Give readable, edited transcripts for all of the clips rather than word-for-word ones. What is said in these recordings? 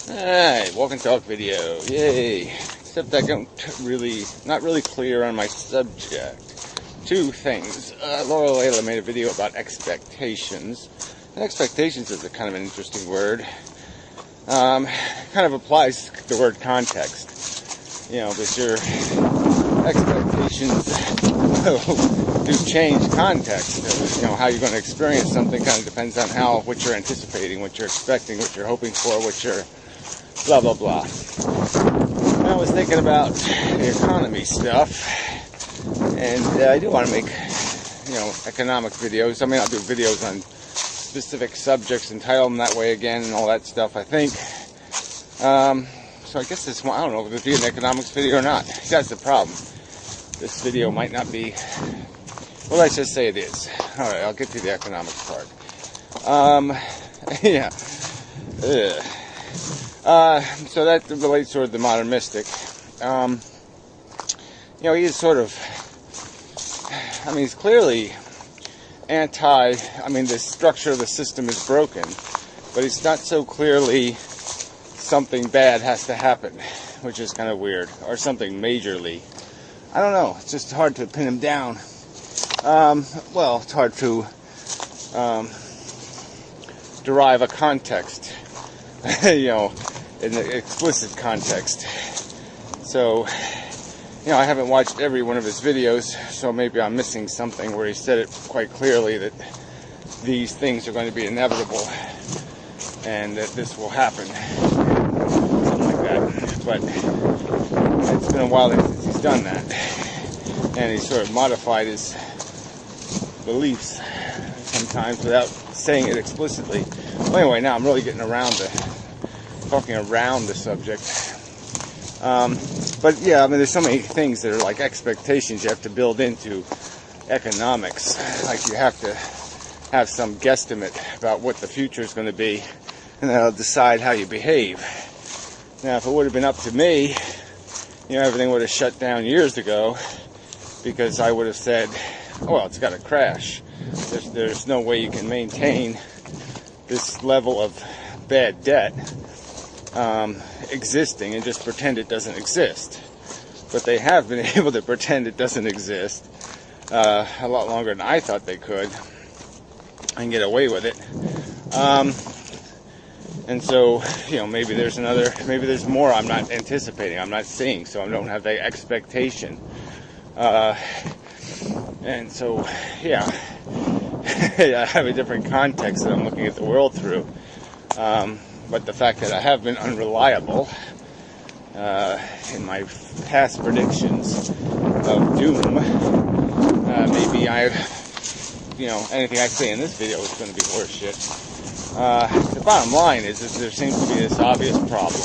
Alright, walk and talk video. Yay. Except I don't not really clear on my subject. Two things. Laura Layla made a video about expectations. And expectations is a kind of an interesting word. Kind of applies to the word context. You know, but your expectations do change context. You know, how you're going to experience something kind of depends on what you're anticipating, what you're expecting, what you're hoping for, what you're blah, blah, blah. And I was thinking about the economy stuff, and I do want to make, economic videos. I mean, I'll do videos on specific subjects and title them that way again and all that stuff, I think. So I guess this one, I don't know if it'll be an economics video or not. That's the problem. This video might not be, well, let's just say it is. Alright, I'll get to the economics part. Yeah. Ugh. So that relates toward the modern mystic. He is sort of, he's clearly the structure of the system is broken, but it's not so clearly something bad has to happen, which is kind of weird, or something majorly. I don't know, it's just hard to pin him down. Well, it's hard to derive a context, in the explicit context. So, I haven't watched every one of his videos, so maybe I'm missing something where he said it quite clearly that these things are going to be inevitable and that this will happen. Something like that. But it's been a while since he's done that. And he's sort of modified his beliefs sometimes without saying it explicitly. Well, anyway, now I'm really getting talking around the subject. But yeah, there's so many things that are like expectations you have to build into economics. Like you have to have some guesstimate about what the future is going to be, and that'll decide how you behave. Now, if it would have been up to me, everything would have shut down years ago, because I would have said, oh, well, it's got to crash. There's no way you can maintain this level of bad debt existing and just pretend it doesn't exist. But they have been able to pretend it doesn't exist a lot longer than I thought they could and get away with it. And so, maybe there's more I'm not anticipating, I'm not seeing, so I don't have the expectation. And so, yeah, I have a different context that I'm looking at the world through. But the fact that I have been unreliable in my past predictions of doom, maybe anything I say in this video is going to be worse shit. The bottom line is that there seems to be this obvious problem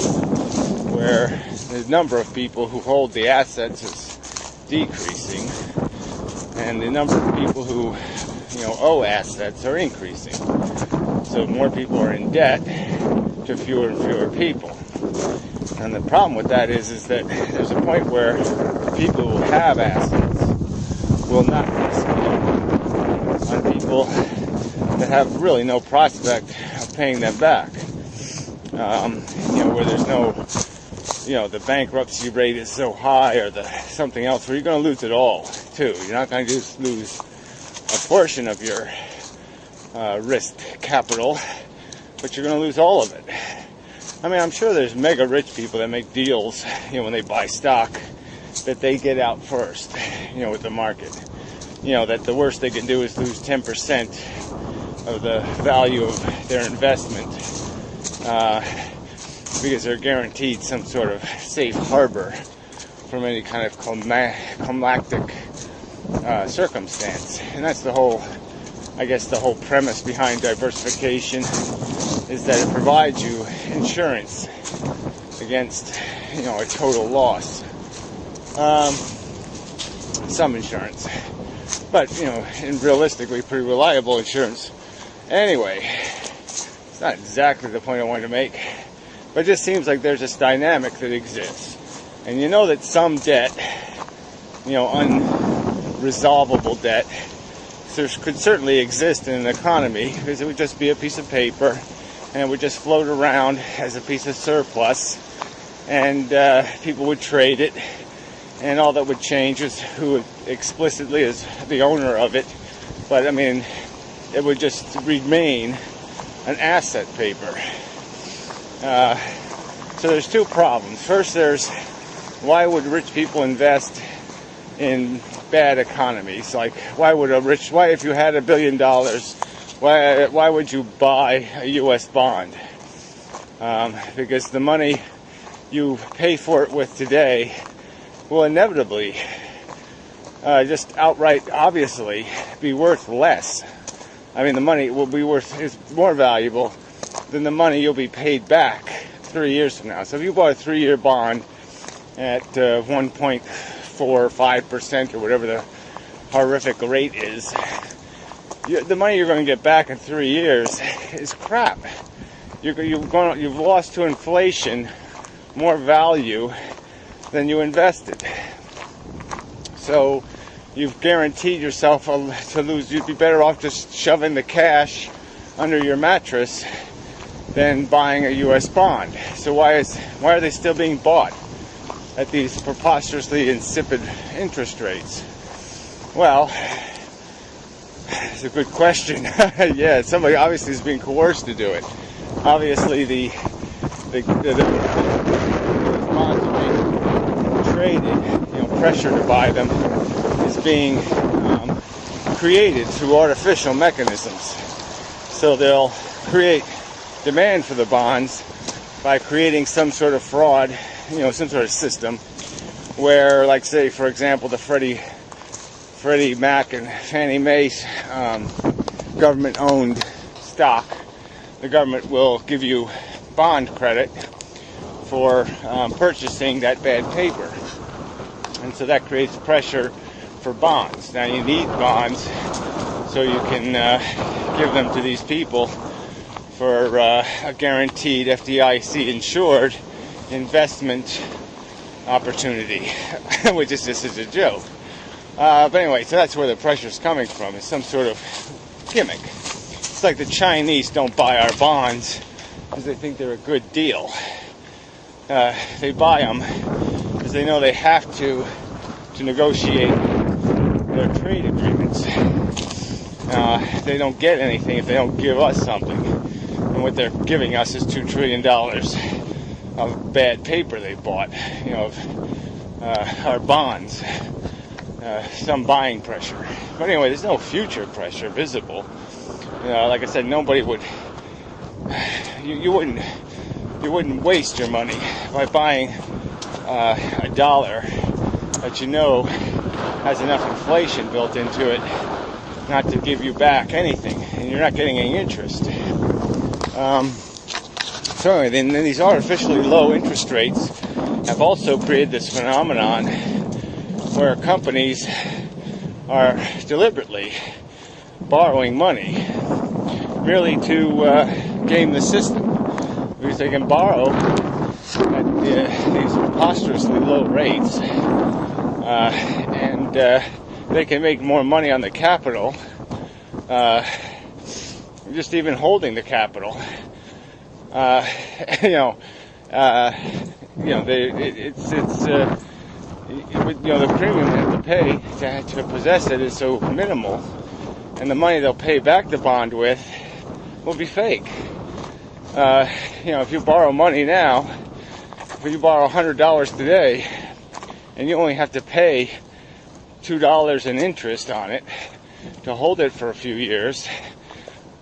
where the number of people who hold the assets is decreasing, and the number of people who owe assets are increasing. So more people are in debt to fewer and fewer people. And the problem with that is that there's a point where people who have assets will not risk on people that have really no prospect of paying them back. Where there's no, the bankruptcy rate is so high, or something else, where you're going to lose it all, too. You're not going to just lose a portion of your risk capital, but you're going to lose all of it. I'm sure there's mega rich people that make deals, when they buy stock, that they get out first, with the market. That the worst they can do is lose 10% of the value of their investment, because they're guaranteed some sort of safe harbor from any kind of climactic circumstance. And that's the whole premise behind diversification, is that it provides you insurance against, a total loss. Some insurance. But, and realistically, pretty reliable insurance. Anyway, it's not exactly the point I wanted to make, but it just seems like there's this dynamic that exists. And that some debt, unresolvable debt, could certainly exist in an economy, because it would just be a piece of paper and it would just float around as a piece of surplus, and people would trade it, and all that would change is who explicitly is the owner of it. But I mean, it would just remain an asset paper. So there's two problems. First, there's why would rich people invest in bad economies? Like, why if you had $1 billion, why would you buy a U.S. bond? Because the money you pay for it with today will inevitably, just outright, obviously, be worth less. I mean, the money is more valuable than the money you'll be paid back 3 years from now. So if you bought a 3-year bond at 1.45% or whatever the horrific rate is, the money you're going to get back in 3 years is crap. You've lost to inflation more value than you invested. So you've guaranteed yourself to lose. You'd be better off just shoving the cash under your mattress than buying a U.S. bond. So why are they still being bought at these preposterously insipid interest rates? Well, it's a good question. Yeah, somebody obviously is being coerced to do it. Obviously, the bonds are being traded. Pressure to buy them is being created through artificial mechanisms. So they'll create demand for the bonds by creating some sort of fraud, some sort of system where, like, say, for example, the Freddie Mac and Fannie Mae government-owned stock, the government will give you bond credit for purchasing that bad paper. And so that creates pressure for bonds. Now you need bonds so you can give them to these people for a guaranteed FDIC insured investment opportunity, which is just a joke. But anyway, so that's where the pressure is coming from. It's some sort of gimmick. It's like the Chinese don't buy our bonds because they think they're a good deal. They buy them because they know they have to negotiate their trade agreements. They don't get anything if they don't give us something. And what they're giving us is $2 trillion of bad paper they bought, of our bonds. Some buying pressure. But anyway, there's no future pressure visible. Like I said, nobody would. You wouldn't waste your money by buying a dollar that has enough inflation built into it not to give you back anything, and you're not getting any interest. So anyway, then these artificially low interest rates have also created this phenomenon where companies are deliberately borrowing money merely to game the system, because they can borrow at these preposterously low rates, and they can make more money on the capital, just even holding the capital. The premium they have to pay to possess it is so minimal, and the money they'll pay back the bond with will be fake. If you borrow money now, if you borrow $100 today, and you only have to pay $2 in interest on it to hold it for a few years,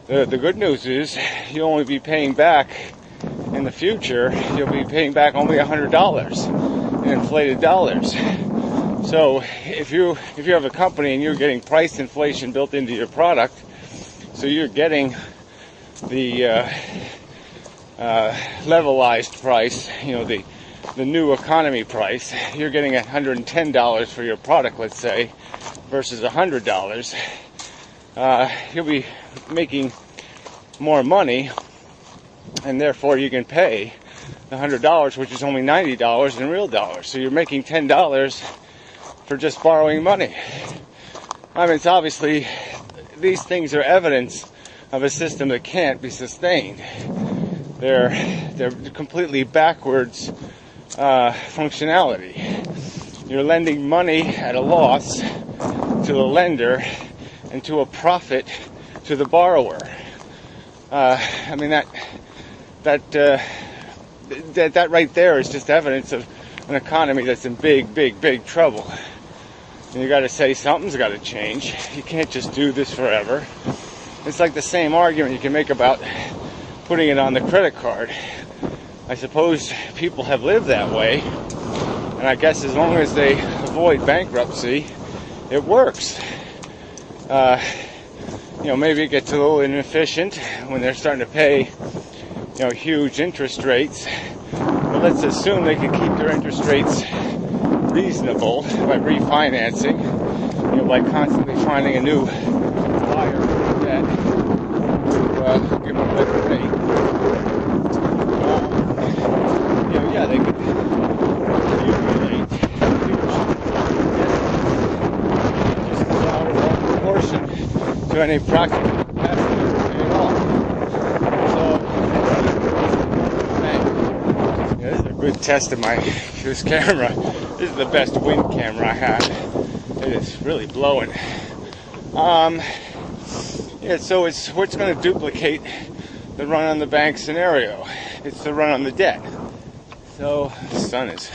the good news is you'll only be paying back in the future. You'll be paying back only $100 in inflated dollars. So if you have a company and you're getting price inflation built into your product, so you're getting the levelized price, the new economy price, you're getting $110 for your product, let's say, versus $100. You'll be making more money, and therefore you can pay the $100, which is only $90 in real dollars. So you're making $10 for just borrowing money. I mean, it's obviously, these things are evidence of a system that can't be sustained. they're completely backwards functionality. You're lending money at a loss to the lender and to a profit to the borrower. I mean that right there is just evidence of an economy that's in big trouble. And you got to say something's got to change. You can't just do this forever. It's like the same argument you can make about putting it on the credit card. I suppose people have lived that way, and I guess as long as they avoid bankruptcy, it works. Maybe it gets a little inefficient when they're starting to pay, huge interest rates. But let's assume they can keep their interest rates reasonable by refinancing, by constantly finding a new buyer for debt to give them a better rate. They could accumulate just out of proportion to any practical capacity at all. So, this is a good test of this camera. This is the best wind camera I have. It is really blowing. So what's going to duplicate the run on the bank scenario? It's the run on the debt. So the sun is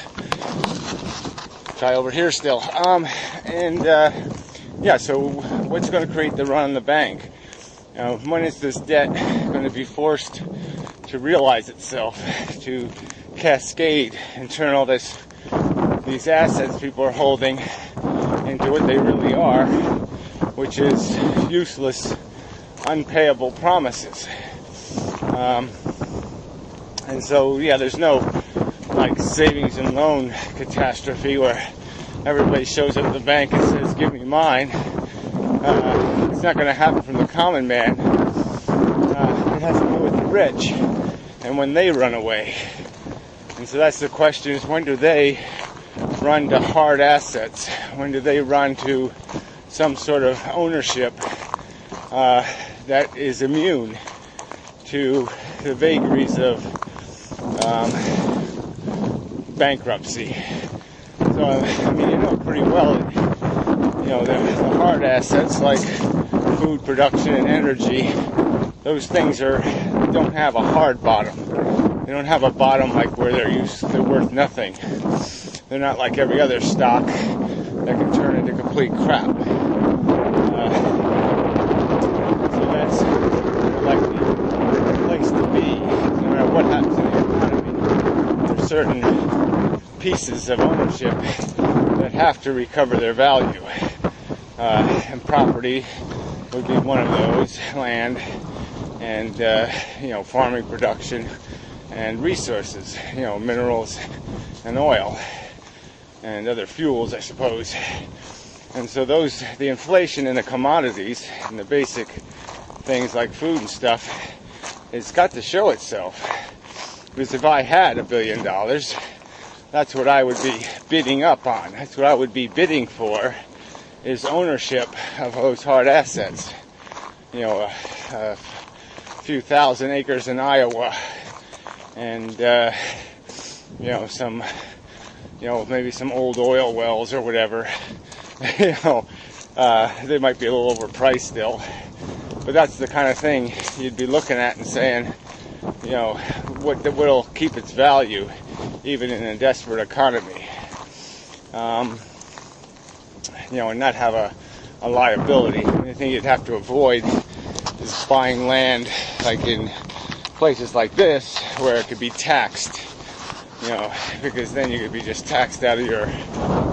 try over here still. So what's going to create the run on the bank? When is this debt going to be forced to realize itself, to cascade and turn all these assets people are holding into what they really are, which is useless, unpayable promises. There's no savings and loan catastrophe where everybody shows up at the bank and says, "Give me mine." It's not going to happen from the common man. It has to do with the rich and when they run away. And so that's the question: is when do they run to hard assets? When do they run to some sort of ownership that is immune to the vagaries of bankruptcy? So, pretty well, the hard assets like food production and energy, those things don't have a hard bottom. They don't have a bottom like where they're worth nothing. They're not like every other stock that can turn into complete crap. So that's like the place to be. No matter what happens in the economy, there's certain pieces of ownership that have to recover their value. And property would be one of those, land and, farming production and resources, minerals and oil and other fuels, I suppose. And so the inflation in the commodities and the basic things like food and stuff, it's got to show itself. Because if I had $1 billion, that's what I would be bidding up on. That's what I would be bidding for, is ownership of those hard assets. A few thousand acres in Iowa, and maybe some old oil wells or whatever. They might be a little overpriced still, but that's the kind of thing you'd be looking at and saying, what will keep its value even in a desperate economy, and not have a liability. The only thing you'd have to avoid is buying land like in places like this where it could be taxed, because then you could be just taxed out of your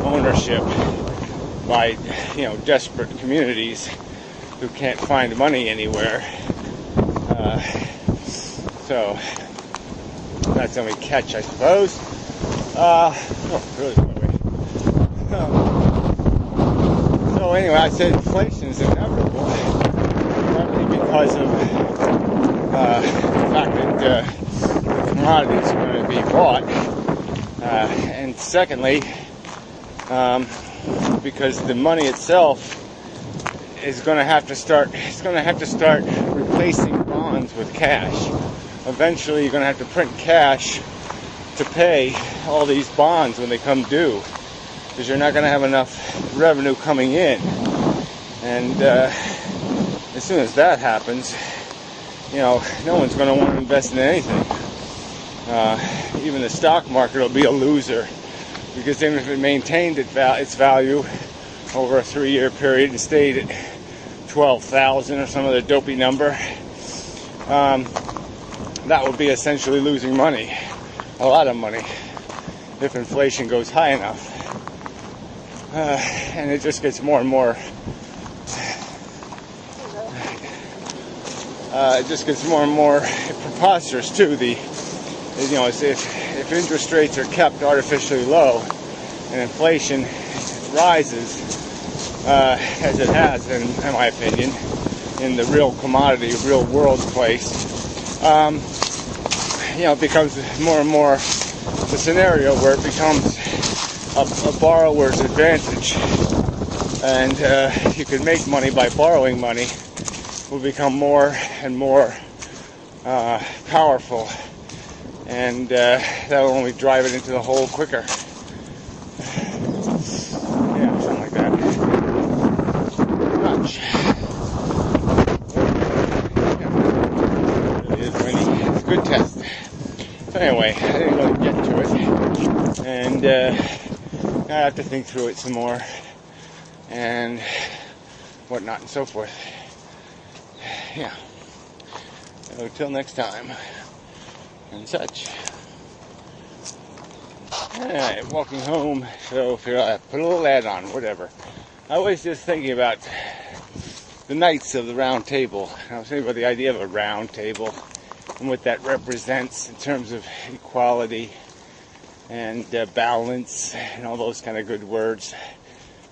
ownership by, desperate communities who can't find money anywhere. So that's the only catch, I suppose. Really far away. So anyway, I said inflation is inevitable, partly because of the fact that the commodities are going to be bought, and secondly, because the money itself is going to have to start. It's going to have to start replacing bonds with cash. eventually you're going to have to print cash to pay all these bonds when they come due, because you're not going to have enough revenue coming in. And as soon as that happens, no one's going to want to invest in anything. Even the stock market will be a loser, because even if it maintained its value over a 3-year period and stayed at 12,000 or some other dopey number, that would be essentially losing money, a lot of money, if inflation goes high enough. And it just gets more and more preposterous too. If interest rates are kept artificially low and inflation rises, as it has, in my opinion, in the real commodity, real world place, it becomes more and more the scenario where it becomes a borrower's advantage, and you can make money by borrowing money will become more and more powerful, and that will only drive it into the hole quicker. Yeah, something like that. Much. It is windy. It's a good test. So anyway, I didn't really get to it, and I have to think through it some more, and whatnot and so forth. Yeah. So till next time, and such. Alright, walking home, so I put a little ad on, whatever. I was just thinking about the Knights of the Round Table. I was thinking about the idea of a round table and what that represents in terms of equality and balance and all those kind of good words.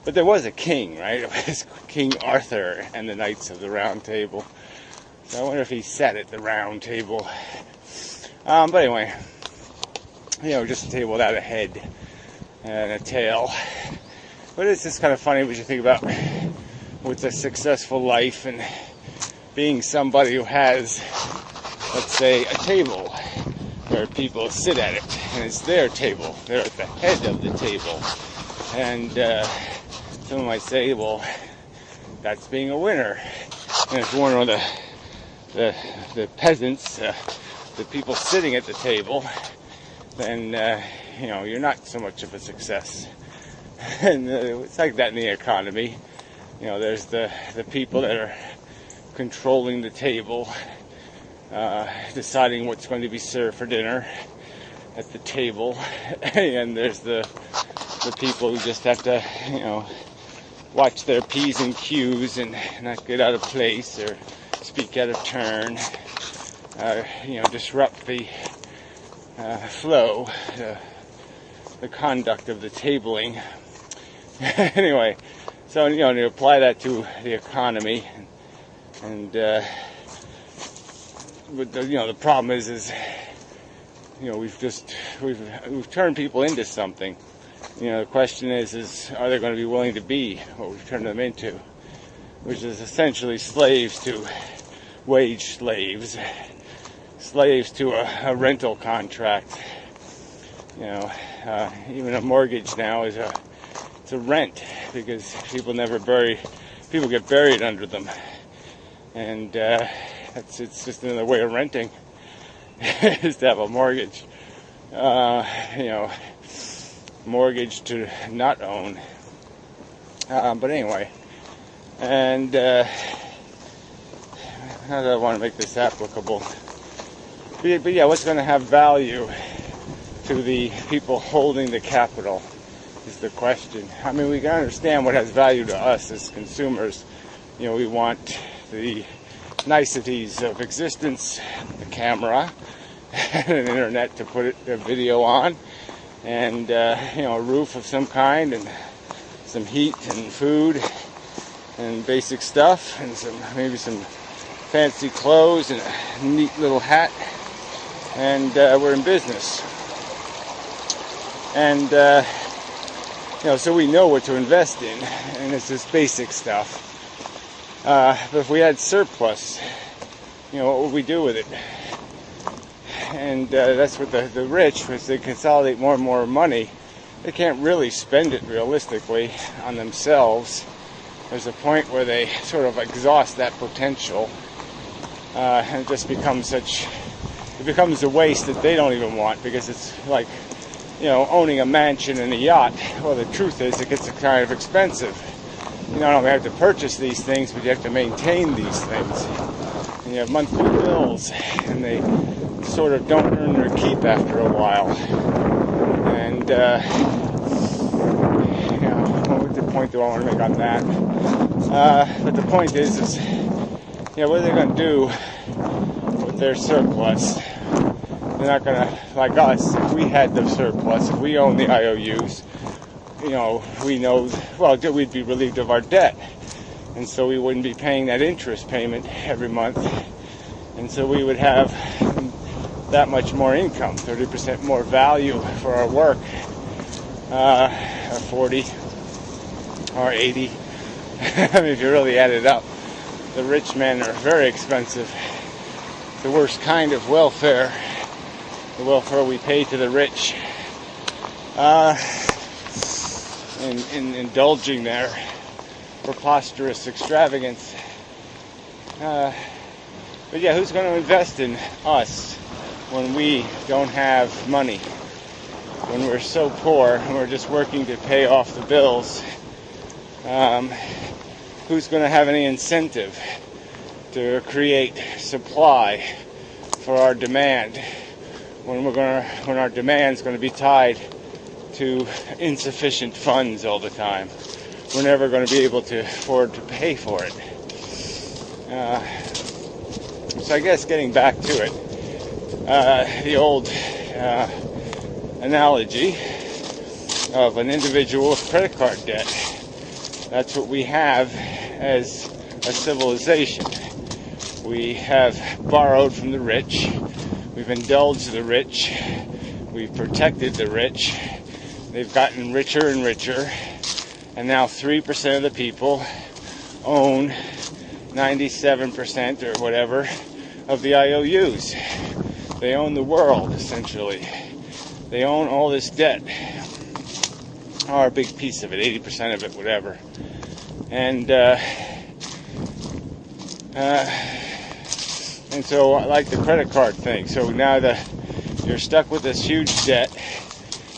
But there was a king, right? It was King Arthur and the Knights of the Round Table. So I wonder if he sat at the round table. But anyway, just a table without a head and a tail. But it's just kind of funny when you think about with a successful life and being somebody who has, let's say, a table where people sit at it, and it's their table. They're at the head of the table. And someone might say, well, that's being a winner. And if one of the peasants, the people sitting at the table, then you're not so much of a success. And it's like that in the economy. There's the people that are controlling the table, deciding what's going to be served for dinner at the table, and there's the people who just have to watch their P's and Q's and not get out of place or speak out of turn, disrupt the flow, the conduct of the tabling. Anyway, so to apply that to the economy, and the problem is we've turned people into something. The question is are they going to be willing to be what we've turned them into, which is essentially slaves to wage slaves to a rental contract. Even a mortgage now it's a rent, because people get buried under them, and it's just another way of renting is to have a mortgage. Mortgage to not own. But anyway, and how do I want to make this applicable? But yeah, what's going to have value to the people holding the capital is the question. I mean, we can understand what has value to us as consumers. We want the niceties of existence, the camera, and an internet to put a video on, and a roof of some kind, and some heat and food and basic stuff, and maybe some fancy clothes and a neat little hat, and we're in business. And so we know what to invest in, and it's this basic stuff. But if we had surplus, what would we do with it? And that's what the rich, as they consolidate more and more money, they can't really spend it realistically on themselves. There's a point where they sort of exhaust that potential, and it just becomes a waste that they don't even want, because it's like, owning a mansion and a yacht. Well, the truth is, it gets kind of expensive. You not only have to purchase these things, but you have to maintain these things. And you have monthly bills, and they sort of don't earn their keep after a while. And, what point do I want to make on that? But the point is, what are they going to do with their surplus? They're not going to, like us, if we had the surplus, if we own the IOUs, we know, we'd be relieved of our debt. And so we wouldn't be paying that interest payment every month. And so we would have that much more income, 30% more value for our work, or 40, or 80. I mean, if you really add it up, the rich men are very expensive. The worst kind of welfare, the welfare we pay to the rich, in indulging their preposterous extravagance. But yeah, who's going to invest in us when we don't have money? When we're so poor and we're just working to pay off the bills? Who's going to have any incentive to create supply for our demand when our demand's going to be tied to insufficient funds all the time? We're never going to be able to afford to pay for it. So I guess getting back to it, the old analogy of an individual with credit card debt. That's what we have as a civilization. We have borrowed from the rich. We've indulged the rich. We've protected the rich. They've gotten richer and richer. And now 3% of the people own 97% or whatever of the IOUs. They own the world, essentially. They own all this debt, or a big piece of it, 80% of it, whatever. And so I like the credit card thing. So now you're stuck with this huge debt.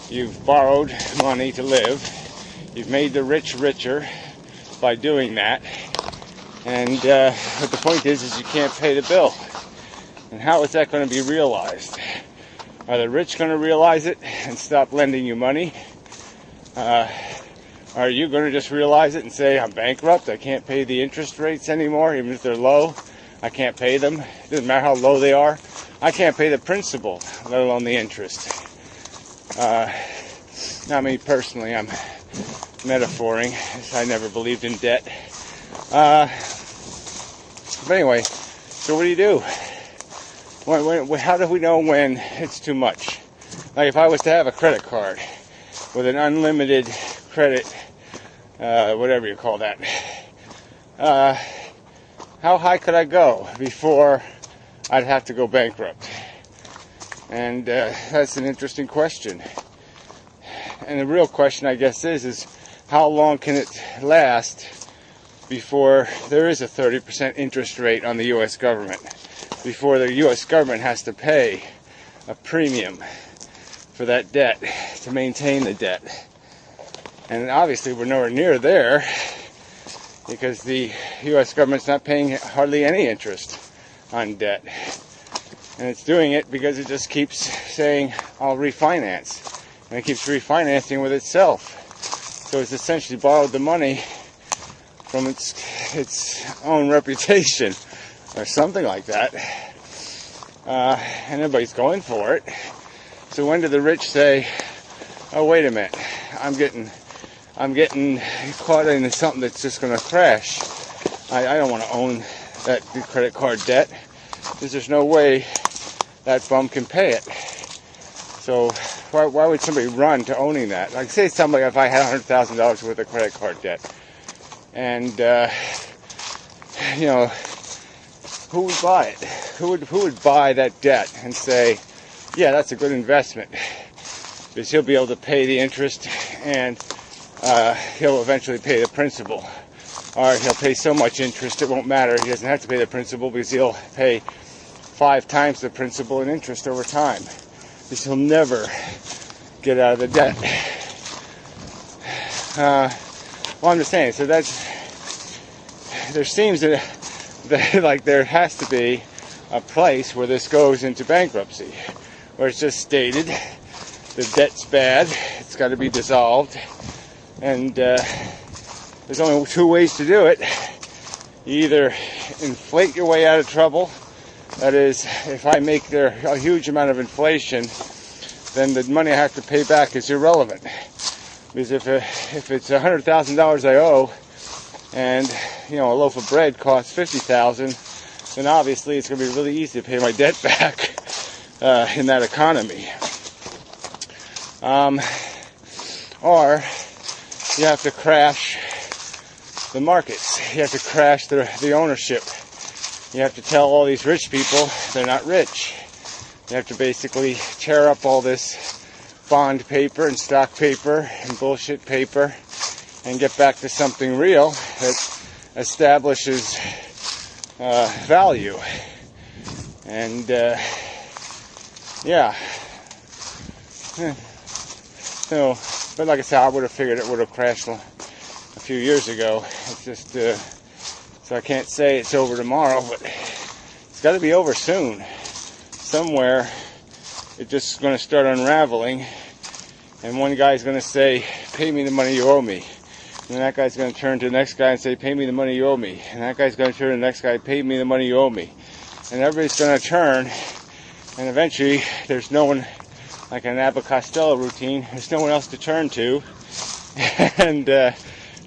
You've borrowed money to live. You've made the rich richer by doing that. And but the point is you can't pay the bill. And how is that going to be realized? Are the rich going to realize it and stop lending you money? Are you going to just realize it and say, I'm bankrupt, I can't pay the interest rates anymore, even if they're low? I can't pay them. It doesn't matter how low they are. I can't pay the principal, let alone the interest. Not me personally, I'm metaphoring. I never believed in debt. But anyway, so what do? How do we know when it's too much? Like if I was to have a credit card with an unlimited credit, whatever you call that, how high could I go before I'd have to go bankrupt? And that's an interesting question. And the real question, I guess, is how long can it last before there is a 30% interest rate on the U.S. government? Before the U.S. government has to pay a premium for that debt, to maintain the debt. And obviously we're nowhere near there, because the U.S. government's not paying hardly any interest on debt. And it's doing it because it just keeps saying, I'll refinance. And it keeps refinancing with itself. So it's essentially borrowed the money from its own reputation, or something like that. And everybody's going for it. So when do the rich say, oh, wait a minute, I'm getting caught into something that's just going to crash. I don't want to own that credit card debt, because there's no way that bum can pay it. So why would somebody run to owning that? Like, say somebody, if I had $100,000 worth of credit card debt, and who would buy it? Who would buy that debt and say, yeah, that's a good investment, because he'll be able to pay the interest, and he'll eventually pay the principal. Or he'll pay so much interest it won't matter. He doesn't have to pay the principal, because he'll pay 5 times the principal in interest over time, because he'll never get out of the debt. Well, I'm just saying, so there seems that like there has to be a place where this goes into bankruptcy, where it's just stated the debt's bad, it's got to be dissolved, and there's only 2 ways to do it. You either inflate your way out of trouble. That is, if I make there a huge amount of inflation, then the money I have to pay back is irrelevant. Because if it's $100,000 I owe, and a loaf of bread costs $50,000, then obviously it's going to be really easy to pay my debt back in that economy. Or you have to crash the markets. You have to crash the ownership. You have to tell all these rich people they're not rich. You have to basically tear up all this bond paper and stock paper and bullshit paper and get back to something real that establishes value. And yeah. So, but like I said, I would have figured it would have crashed a few years ago. It's just so I can't say it's over tomorrow, but it's got to be over soon. Somewhere it's just going to start unraveling, and one guy's going to say, "Pay me the money you owe me," and that guy's going to turn to the next guy and say, "Pay me the money you owe me," and that guy's going to turn to the next guy, "Pay me the money you owe me," and everybody's going to turn, and eventually there's no one, like an Abbott Costello routine, there's no one else to turn to, and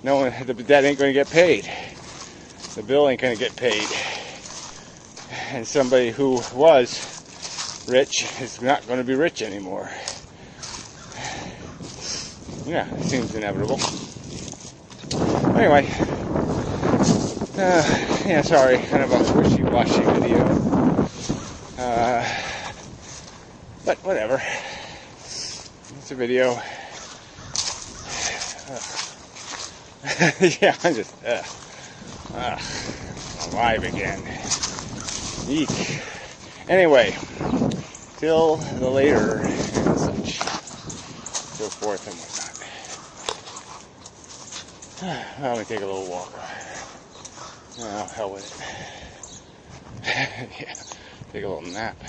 no one, the debt ain't going to get paid. The bill ain't going to get paid. And somebody who was rich is not going to be rich anymore. Yeah, it seems inevitable. Anyway, yeah, sorry, kind of a wishy-washy video. But whatever. It's a video. Yeah, I'm just alive again. Eek. Anyway, till the later and such, so forth and whatnot. Well, let me take a little walk. Oh, hell with it. Yeah, take a little nap.